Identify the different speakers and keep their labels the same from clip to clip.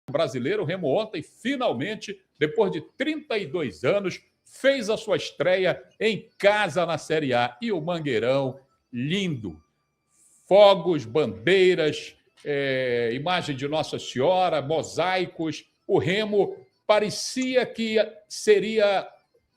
Speaker 1: brasileiro, o Remo ontem, finalmente, depois de 32 anos, fez a sua estreia em casa na Série A. E o Mangueirão, lindo. Fogos, bandeiras, imagem de Nossa Senhora, mosaicos. O Remo parecia que seria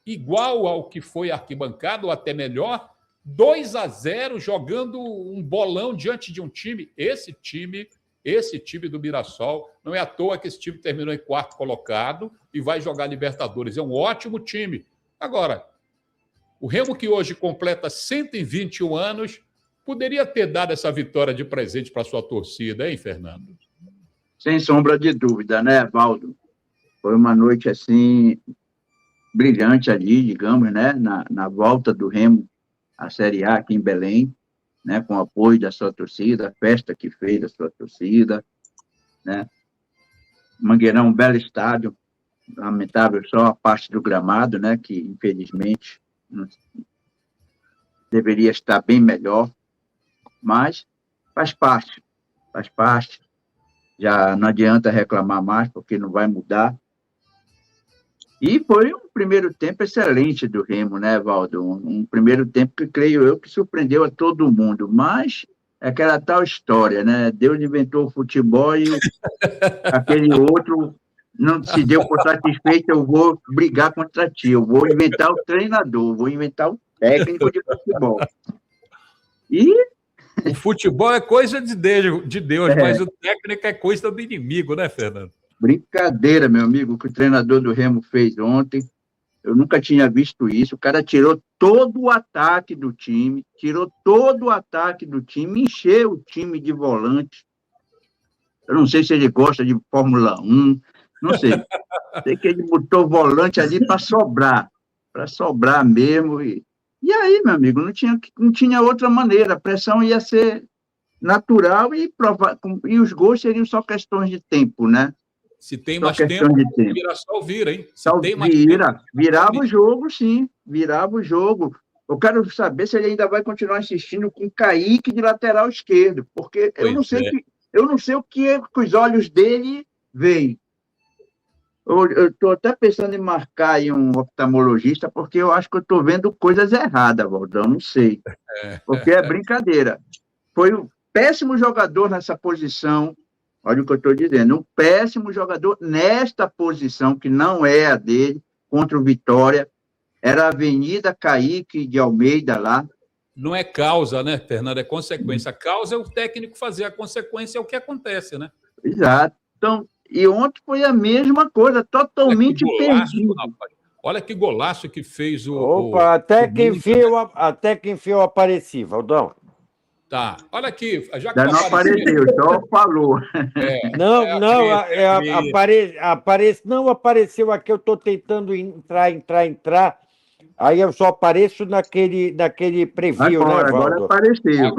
Speaker 1: igual ao que foi arquibancado, ou até melhor, 2-0, jogando um bolão diante de um time. Esse time do Mirassol, não é à toa que esse time terminou em quarto colocado e vai jogar Libertadores. É um ótimo time. Agora, o Remo, que hoje completa 121 anos, poderia ter dado essa vitória de presente para sua torcida, hein, Fernando?
Speaker 2: Sem sombra de dúvida, né, Valdo? Foi uma noite, assim, brilhante ali, digamos, né, na volta do Remo à Série A aqui em Belém, né, com o apoio da sua torcida, a festa que fez da sua torcida, né. Mangueirão, um belo estádio, lamentável só a parte do gramado, né, que infelizmente deveria estar bem melhor, mas faz parte, já não adianta reclamar mais, porque não vai mudar. E foi um primeiro tempo excelente do Remo, né, Valdo? Um primeiro tempo que, creio eu, que surpreendeu a todo mundo, mas é aquela tal história, né? Deus inventou o futebol e aquele outro não se deu por satisfeito, eu vou brigar contra ti, eu vou inventar o treinador, vou inventar o técnico de futebol. E
Speaker 1: o futebol é coisa de Deus, mas o técnico é coisa do inimigo, né, Fernando?
Speaker 2: Brincadeira, meu amigo, o que o treinador do Remo fez ontem. Eu nunca tinha visto isso. O cara tirou todo o ataque do time, encheu o time de volante. Eu não sei se ele gosta de Fórmula 1, não sei. Sei que ele botou volante ali para sobrar mesmo. E aí, meu amigo, não tinha outra maneira. A pressão ia ser natural e os gols seriam só questões de tempo, né?
Speaker 1: Se tem mais tempo, o Mirassol vira, hein?
Speaker 2: Virava o jogo, sim. Virava o jogo. Eu quero saber se ele ainda vai continuar insistindo com o Kaique de lateral esquerdo, porque eu não sei o que os olhos dele veem. Eu estou até pensando em marcar aí um oftalmologista, porque eu acho que eu estou vendo coisas erradas, Valdão, não sei. Porque é brincadeira. Foi um péssimo jogador nessa posição. Olha o que eu estou dizendo, um péssimo jogador nesta posição, que não é a dele, contra o Vitória. Era a Avenida Kaique de Almeida lá.
Speaker 1: Não é causa, né, Fernando? É consequência. A causa é o técnico fazer, a consequência é o que acontece, né?
Speaker 2: Exato. Então, e ontem foi a mesma coisa, totalmente perdido.
Speaker 1: Olha que golaço que fez o...
Speaker 3: Opa, até que enfim eu apareci, Valdão.
Speaker 1: Tá, olha aqui, já que
Speaker 2: não apareceu, só falou.
Speaker 3: Não apareceu aqui, eu estou tentando entrar, aí eu só apareço naquele preview,
Speaker 2: agora,
Speaker 3: né, Valdo?
Speaker 2: Agora apareceu.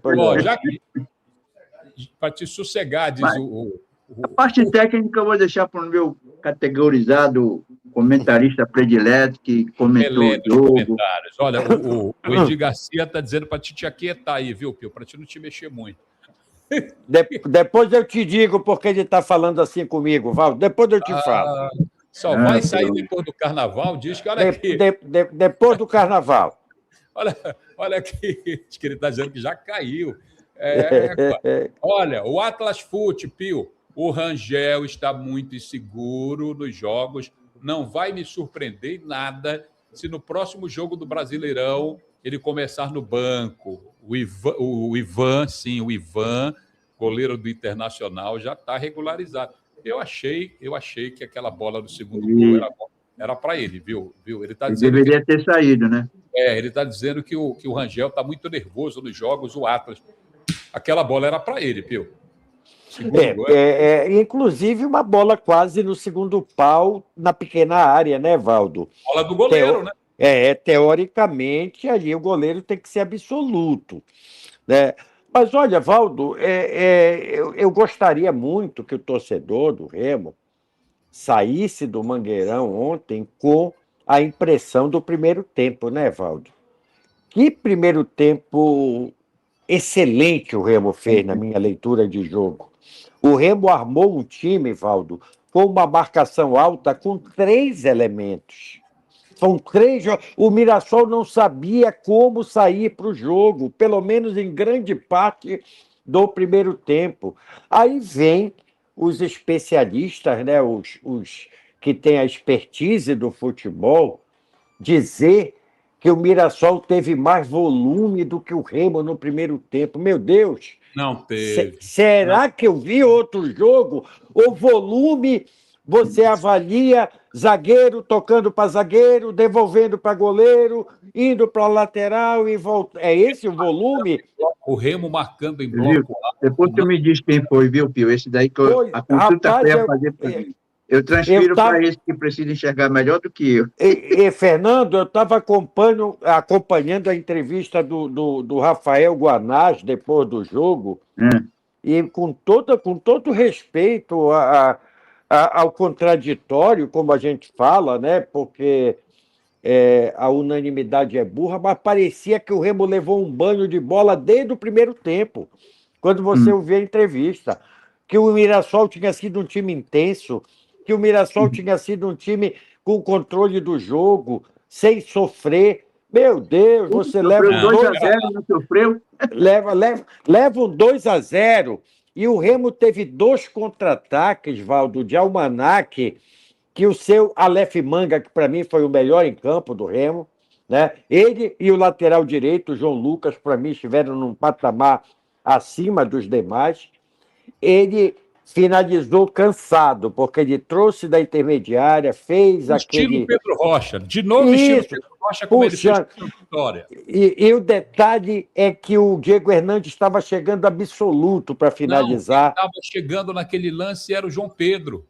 Speaker 3: Pois é.
Speaker 1: Já que, para te sossegar, diz
Speaker 2: a parte técnica eu vou deixar para o meu categorizado comentarista predileto, que comentou o jogo.
Speaker 1: Olha, o Edir Garcia está dizendo para te aquietar aí, viu, Pio? Para te não te mexer muito.
Speaker 3: Depois eu te digo porque ele está falando assim comigo, Val. Depois eu te falo.
Speaker 1: Só vai sair depois do carnaval, diz que olha aqui.
Speaker 3: Depois do carnaval.
Speaker 1: Olha aqui, diz que ele está dizendo que já caiu. Olha, o Atlas Fute, Pio, o Rangel está muito inseguro nos jogos. Não vai me surpreender em nada se no próximo jogo do Brasileirão ele começar no banco. O Ivan, goleiro do Internacional, já está regularizado. Eu achei que aquela bola do segundo gol era para ele, viu? Ele tá dizendo
Speaker 2: deveria ter saído, né?
Speaker 1: Ele está dizendo que o Rangel está muito nervoso nos jogos, o Atlas. Aquela bola era para ele, Pio.
Speaker 3: Inclusive uma bola quase no segundo pau na pequena área, né, Valdo?
Speaker 1: Bola do goleiro, né?
Speaker 3: Teoricamente, ali o goleiro tem que ser absoluto, né? Mas olha, Valdo, eu gostaria muito que o torcedor do Remo saísse do Mangueirão ontem com a impressão do primeiro tempo, né, Valdo? Que primeiro tempo excelente o Remo fez na minha leitura de jogo. O Remo armou um time, Valdo, com uma marcação alta com 3 elementos. São 3 jogos. O Mirassol não sabia como sair para o jogo, pelo menos em grande parte do primeiro tempo. Aí vem os especialistas, né, os que têm a expertise do futebol, dizer que o Mirassol teve mais volume do que o Remo no primeiro tempo. Meu Deus!
Speaker 1: Não teve.
Speaker 3: Será que eu vi outro jogo? O volume, você avalia zagueiro tocando para zagueiro, devolvendo para goleiro, indo para lateral e volta. É esse o volume?
Speaker 1: O Remo marcando em bloco.
Speaker 2: Depois tu me diz quem foi, viu, Pio? Esse daí que a consulta foi a fazer para mim. Eu transfiro para esse que precisa enxergar melhor do que eu.
Speaker 3: Fernando, eu estava acompanhando a entrevista do Rafael Guanás depois do jogo, e com todo respeito ao contraditório, como a gente fala, né? Porque a unanimidade é burra, mas parecia que o Remo levou um banho de bola desde o primeiro tempo, quando você ouviu a entrevista, que o Mirassol tinha sido um time intenso, que o Mirassol tinha sido um time com controle do jogo, sem sofrer. Meu Deus, você leva um 2-0,
Speaker 2: não sofreu?
Speaker 3: Leva um 2-0, e o Remo teve 2 contra-ataques, Valdo, de Almanac, que o seu Aleph Manga, que para mim foi o melhor em campo do Remo, né? Ele e o lateral direito, o João Lucas, para mim estiveram num patamar acima dos demais. Ele finalizou cansado, porque ele trouxe da intermediária, fez
Speaker 1: estilo Pedro Rocha, de novo estilo Pedro Rocha, como ele fez com a Vitória.
Speaker 3: E o detalhe é que o Diego Hernandes estava chegando absoluto para finalizar.
Speaker 1: Não, estava chegando naquele lance, era o João Pedro.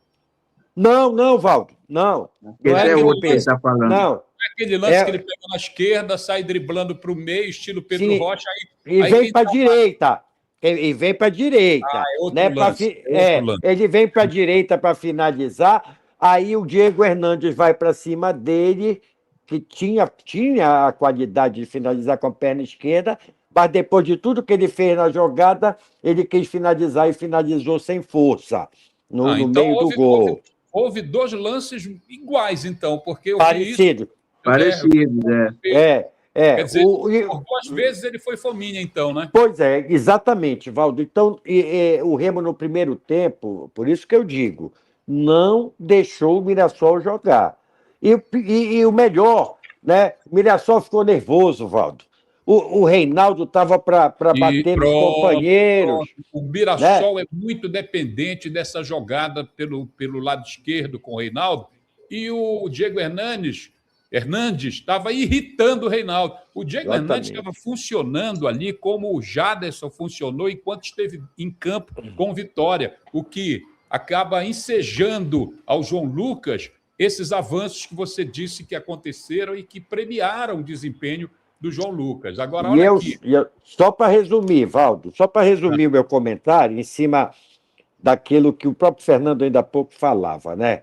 Speaker 3: Não, Valdo, não.
Speaker 2: Não é o que está falando.
Speaker 3: Não.
Speaker 1: É aquele lance que ele pega na esquerda, sai driblando para o meio, estilo Pedro Rocha.
Speaker 3: E vem para a direita. E vem para a direita. Ele vem para a direita para finalizar, aí o Diego Hernandes vai para cima dele, que tinha a qualidade de finalizar com a perna esquerda, mas depois de tudo que ele fez na jogada, ele quis finalizar e finalizou sem força, no
Speaker 1: então
Speaker 3: meio do gol.
Speaker 1: Houve 2 lances iguais, então, porque eu
Speaker 3: Parecido.
Speaker 2: Parecido,
Speaker 1: Quer dizer, por 2 vezes ele foi fominha, então, né?
Speaker 3: Pois é, exatamente, Valdo. Então, o Remo no primeiro tempo, por isso que eu digo, não deixou o Mirassol jogar. E o melhor, né? O Mirassol ficou nervoso, Valdo. O Reinaldo estava para bater nos companheiros.
Speaker 1: O Mirassol é muito dependente dessa jogada pelo lado esquerdo com o Reinaldo, e o Diego Hernandes estava irritando o Reinaldo. O Diego Hernandes estava funcionando ali como o Jaderson funcionou enquanto esteve em campo com Vitória, o que acaba ensejando ao João Lucas esses avanços que você disse que aconteceram e que premiaram o desempenho do João Lucas. Agora, olha aqui.
Speaker 3: Só para resumir, Valdo, o meu comentário em cima daquilo que o próprio Fernando ainda há pouco falava, né?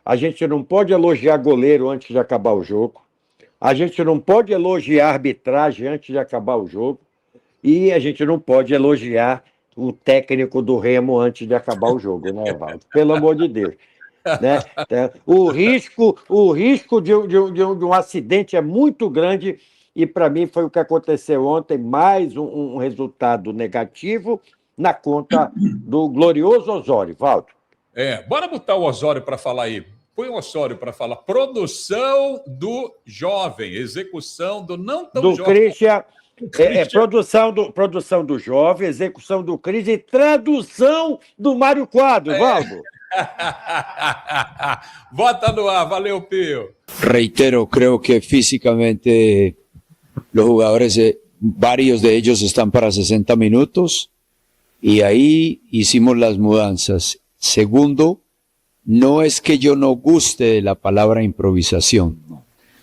Speaker 3: A gente não pode elogiar goleiro antes de acabar o jogo. A gente não pode elogiar arbitragem antes de acabar o jogo. E a gente não pode elogiar o técnico do Remo antes de acabar o jogo, né, Valdo? Pelo amor de Deus. Né? O risco de um acidente é muito grande, e para mim foi o que aconteceu ontem, mais um resultado negativo na conta do glorioso Osório, Valdo.
Speaker 1: Bora botar o Osório para falar aí. Põe o Osório para falar. Produção do jovem, execução do não tão
Speaker 3: do
Speaker 1: jovem.
Speaker 3: Christian, produção do jovem, execução do Cris e tradução do Mário Quadro, Valdo.
Speaker 1: Bota no ar, valeu, Pio.
Speaker 4: Reitero, creo que físicamente los jugadores, varios de ellos están para 60 minutos y ahí hicimos las mudanzas. Segundo, no es que yo no guste de la palabra improvisación,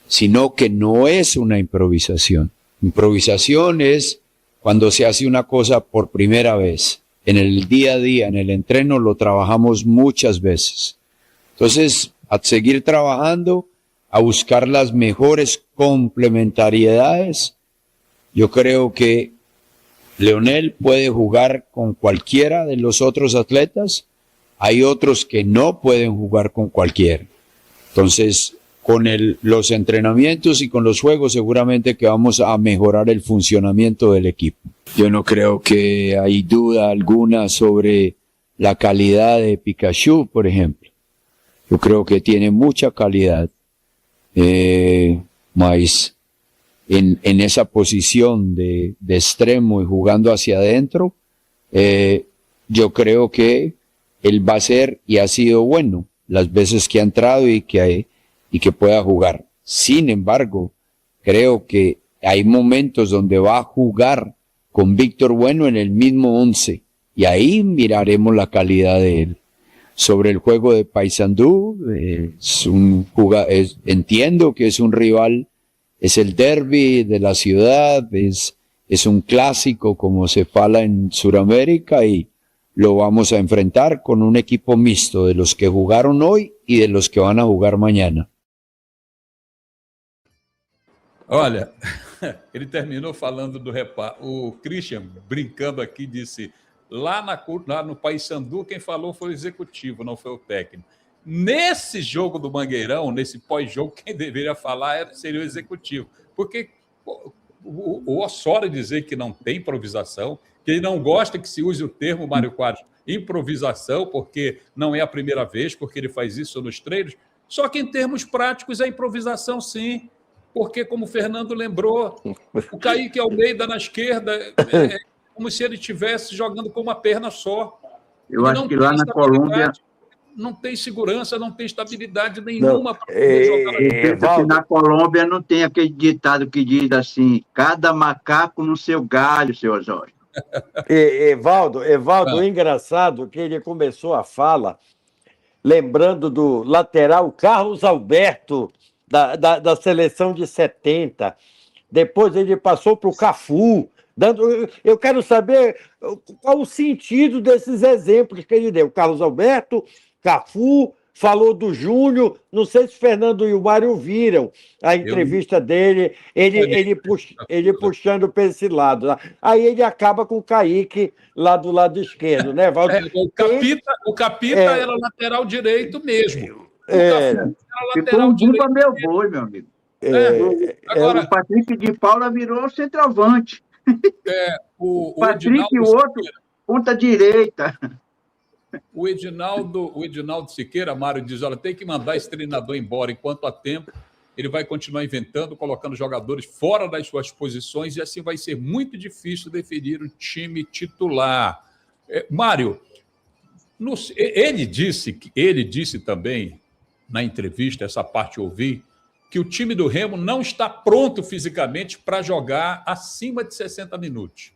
Speaker 4: sino que no es una improvisación. Improvisación es cuando se hace una cosa por primera vez. En el día a día, en el entreno, lo trabajamos muchas veces. Entonces, a seguir trabajando, a buscar las mejores complementariedades, yo creo que Leonel puede jugar con cualquiera de los otros atletas, hay otros que no pueden jugar con cualquiera. Entonces, con los entrenamientos y con los juegos seguramente que vamos a mejorar el funcionamiento del equipo. Yo no creo que hay duda alguna sobre la calidad de Pikachu, por ejemplo. Yo creo que tiene mucha calidad, mas en esa posición de extremo y jugando hacia adentro, yo creo que él va a ser y ha sido bueno las veces que ha entrado y que pueda jugar. Sin embargo, creo que hay momentos donde va a jugar con Víctor Bueno en el mismo 11 y ahí miraremos la calidad de él. Sobre el juego de Paysandú, entiendo que es un rival, es el derbi de la ciudad, es un clásico como se fala en Sudamérica y lo vamos a enfrentar con un equipo mixto de los que jugaron hoy y de los que van a jugar mañana.
Speaker 1: Olha, ele terminou falando do reparo. O Christian, brincando aqui, disse: lá no Paysandu, quem falou foi o executivo, não foi o técnico. Nesse jogo do Mangueirão, nesse pós-jogo, quem deveria falar seria o executivo. Porque o Osório dizer que não tem improvisação, que ele não gosta que se use o termo, Mário Quadros, improvisação, porque não é a primeira vez, porque ele faz isso nos treinos. Só que em termos práticos é improvisação, sim. Porque, como o Fernando lembrou, o Kaique Almeida na esquerda é como se ele estivesse jogando com uma perna só.
Speaker 2: Eu acho que lá na Colômbia
Speaker 1: não tem segurança, não tem estabilidade nenhuma para poder jogar.
Speaker 2: Que na Colômbia não tem aquele ditado que diz assim: cada macaco no seu galho, seu Osório.
Speaker 3: Evaldo, o engraçado que ele começou a fala lembrando do lateral Carlos Alberto, da seleção de 70. Depois ele passou para o Cafu. Eu quero saber qual o sentido desses exemplos que ele deu. Carlos Alberto, Cafu, falou do Júnior. Não sei se Fernando e o Mário viram a entrevista dele, ele puxando para esse lado. Aí ele acaba com o Kaique lá do lado esquerdo, né, Valdo?
Speaker 1: O Capita era lateral direito mesmo.
Speaker 2: Ficou um bumba meu boi, meu amigo. Agora, o Patrick de Paula virou centroavante. O Patrick e o outro, ponta direita.
Speaker 1: O Edinaldo Siqueira, Mário, diz: olha, tem que mandar esse treinador embora enquanto há tempo. Ele vai continuar inventando, colocando jogadores fora das suas posições e assim vai ser muito difícil definir o time titular. Mário, ele disse também, na entrevista, essa parte eu ouvi, que o time do Remo não está pronto fisicamente para jogar acima de 60 minutos.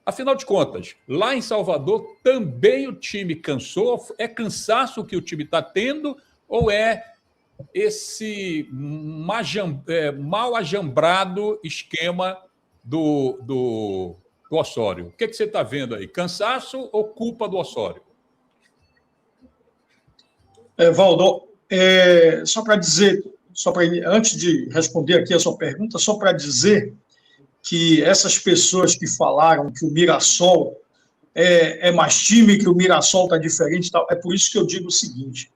Speaker 1: Afinal de contas, lá em Salvador também o time cansou? É cansaço que o time está tendo ou é esse mal ajambrado esquema do Osório? O que você está vendo aí? Cansaço ou culpa do Osório?
Speaker 5: Valdo, só para dizer, antes de responder aqui a sua pergunta, só para dizer que essas pessoas que falaram que o Mirassol é mais time, que o Mirassol está diferente e tal, é por isso que eu digo o seguinte: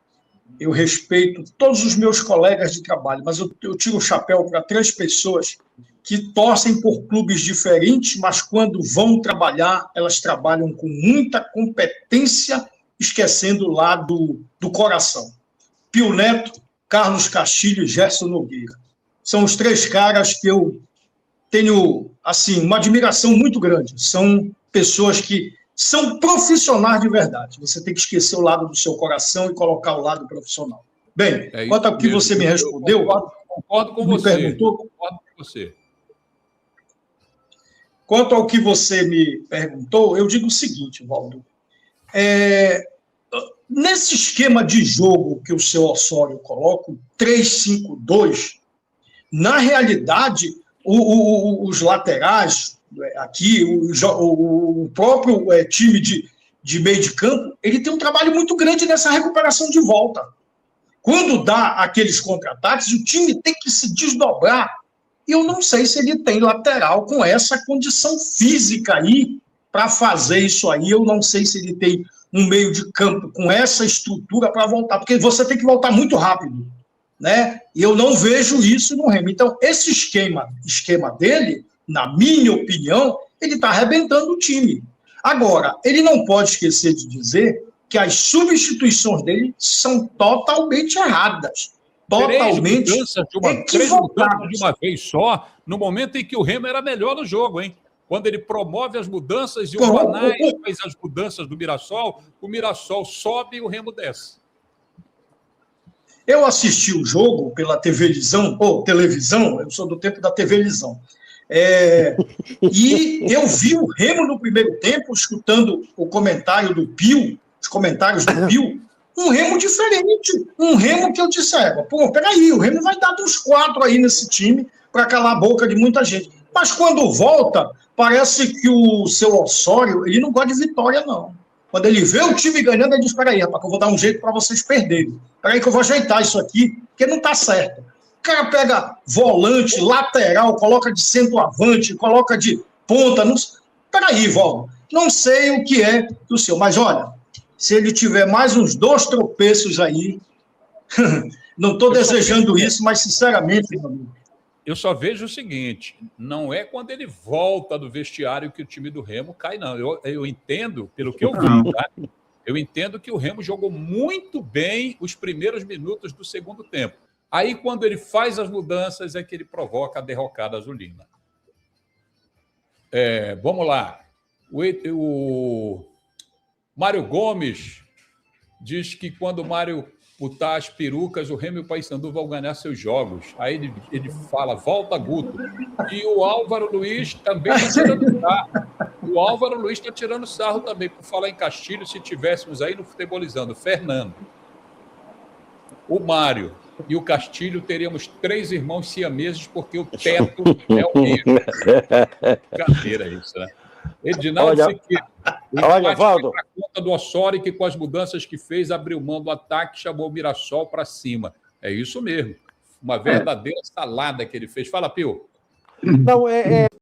Speaker 5: eu respeito todos os meus colegas de trabalho, mas eu tiro o chapéu para 3 pessoas que torcem por clubes diferentes, mas quando vão trabalhar, elas trabalham com muita competência, esquecendo lá do coração. Pio Neto, Carlos Castilho e Gerson Nogueira. São os 3 caras que eu tenho, assim, uma admiração muito grande. São pessoas que são profissionais de verdade. Você tem que esquecer o lado do seu coração e colocar o lado profissional. Bem, quanto ao que você me respondeu...
Speaker 1: Concordo com você. Concordo com você.
Speaker 5: Quanto ao que você me perguntou, eu digo o seguinte, Valdo. Nesse esquema de jogo que o seu Osório coloca, o 3-5-2, na realidade, os laterais, aqui, o próprio time de meio de campo, ele tem um trabalho muito grande nessa recuperação de volta. Quando dá aqueles contra-ataques, o time tem que se desdobrar E eu não sei se ele tem lateral com essa condição física aí para fazer isso aí. Eu não sei se ele tem um meio de campo com essa estrutura para voltar, porque você tem que voltar muito rápido, né? E eu não vejo isso no Remo. Então, esse esquema dele, na minha opinião, ele está arrebentando o time. Agora, ele não pode esquecer de dizer que as substituições dele são totalmente erradas. Totalmente
Speaker 1: três mudanças de uma vez só, no momento em que o Remo era melhor no jogo, hein? Quando ele promove as mudanças e o Manaus faz as mudanças do Mirassol, o Mirassol sobe e o Remo desce.
Speaker 5: Eu assisti o jogo pela televisão, eu sou do tempo da televisão, e eu vi o Remo no primeiro tempo, escutando o comentário do Pio, os comentários do Pio, um Remo diferente, um Remo que eu disse, pô, peraí, o Remo vai dar uns 4 aí nesse time para calar a boca de muita gente. Mas quando volta, parece que o seu Osório, ele não gosta de vitória, não. Quando ele vê o time ganhando, ele diz, peraí, rapaz, que eu vou dar um jeito para vocês perderem. Peraí que eu vou ajeitar isso aqui, porque não tá certo. O cara pega volante, lateral, coloca de centroavante, coloca de ponta. Não... Peraí, Valdo, não sei o que é do seu, mas olha, se ele tiver mais uns 2 tropeços aí, não estou desejando isso, mas sinceramente, meu amigo,
Speaker 1: eu só vejo o seguinte, não é quando ele volta do vestiário que o time do Remo cai, não. Eu entendo, pelo que eu vi, tá? Eu entendo que o Remo jogou muito bem os primeiros minutos do segundo tempo. Aí, quando ele faz as mudanças, é que ele provoca a derrocada azulina. Vamos lá. O Mário Gomes diz que quando o Mário botar as perucas, o Remo e o Paysandu vão ganhar seus jogos. Aí ele fala, volta Guto. E o Álvaro Luiz também está tirando sarro. O Álvaro Luiz está tirando sarro também. Por falar em Castilho, se tivéssemos aí no Futebolizando, Fernando, o Mário e o Castilho, teríamos 3 irmãos siameses, porque o teto é o mesmo. Brincadeira isso, né? Edinaldo Siqueira.
Speaker 3: Olha, Valdo.
Speaker 1: A conta do Osório, que com as mudanças que fez, abriu mão do ataque, chamou o Mirassol para cima. É isso mesmo. Uma verdadeira salada que ele fez. Fala, Pio.
Speaker 3: Não,